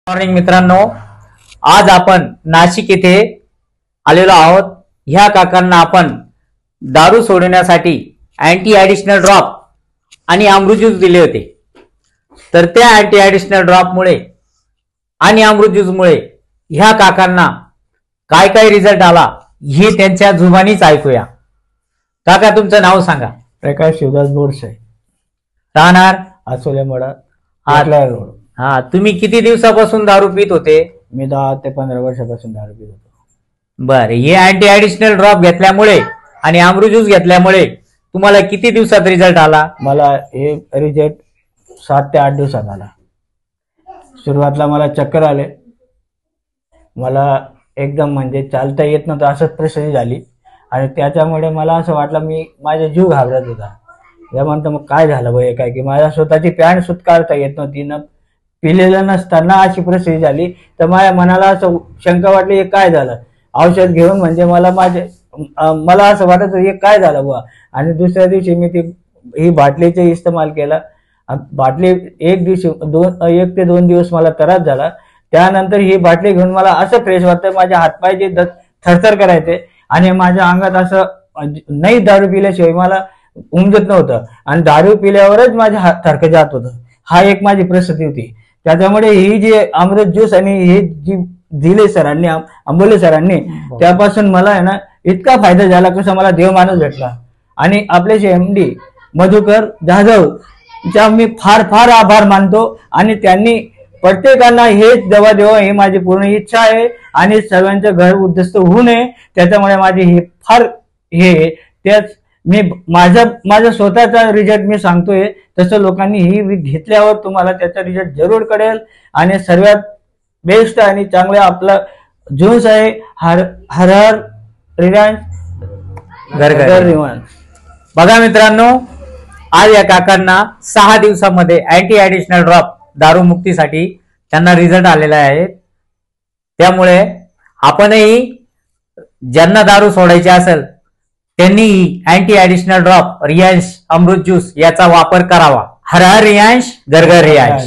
Morning मित्रांनो, आज आपण नाशिक येथे आलेलो आहोत। ह्या काकांना आपण दारू सोडण्यासाठी अँटी ॲडिशनल ड्रॉप आणि अमृत ज्यूस दिले होते। तर त्या अँटी ॲडिशनल ड्रॉप मुळे आणि अमृत ज्यूस मुळे ह्या काकांना काय काय रिझल्ट आला हे त्यांच्या जुबानीच ऐकूया। काका, तुमचं नाव सांगा। प्रकाश शिवदास बोरसे, राहणार आसोलेमडा, रोड। हा, तुम्ही किती दिवसापासून दारू पित होते? मी 10 ते 15 वर्षापासून दारू पित होतो। बर, हे अँटी ॲडिशनल ड्रॉप घेतल्यामुळे आणि अमृत ज्यूस घेतल्यामुळे तुम्हाला किती दिवसात रिझल्ट आला? मला हे रिझल्ट 7 ते 8 दिवसात आला। सुरुवातीला मला चक्कर आले, मला एकदम म्हणजे चालता येत नव्हतं, असंच परिस्थिती झाली। आणि त्याच्यामुळे मला असं वाटलं माझा जीव घाबरत होता। त्यानंतर मग काय झालं बाई, काय की माझ्या स्वतःची पॅन्ट सुद्धा काढता येत नव्हती, न पिलेलं नसताना अशी परिस्थिती झाली। तर माझ्या मनाला असं शंका वाटली, हे काय झालं? औषध घेऊन म्हणजे मला असं वाटत होतं हे काय झालं बुवा। आणि दुसऱ्या दिवशी मी ही बाटलीचा इस्तेमाल केला। बाटली एक ते 2 दिवस मला त्रास झाला। त्यानंतर ही बाटली घेऊन मला असं फ्रेश वाटतं, माझे हातपाय जे थरथर करायचे आणि माझ्या अंगात असं नाही दारू पिल्याशिवाय मला उमजत नव्हतं, आणि दारू पिल्यावरच माझे हात थरकं जात होतं। हा एक माझी परिस्थिती होती। त्याच्यामुळे ही जी अमृत ज्यूस आणि हे जी दिले सरांनी, अंबोले सरांनी, त्यापासून मला आहे ना इतका फायदा झाला, कसं मला देव माणूस भेटला। आणि आपले MD मधुकर जाधव चा मी फार फार आभार मानतो। आणि त्यांनी प्रत्येकांना हेच दवा देवा ही माझी पूर्ण इच्छा आहे, आणि सर्वांचं घर उद्ध्वस्त होऊ नये, त्याच्यामुळे माझी ही फार हे त्याच मी माझा स्वतःचा रिझल्ट मी सांगतोय। तसं लोकांनी ही घेतल्यावर तुम्हाला त्याचा रिझल्ट जरूर कळेल। आणि सर्वात बेस्ट आणि चांगला आपला ज्यूस आहे हर हर रिलायन्स घर रिवान। बघा मित्रांनो, आज या काकांना 6 दिवसामध्ये अँटी ॲडिशनल ड्रॉप दारू मुक्तीसाठी त्यांना रिझल्ट आलेला आहे। त्यामुळे आपणही ज्यांना दारू सोडायची असेल त्यांनी अँटी ॲडिशनल ड्रॉप रियांश अमृत ज्यूस याचा वापर करावा। हर हर रियांश, घर घर रियांश।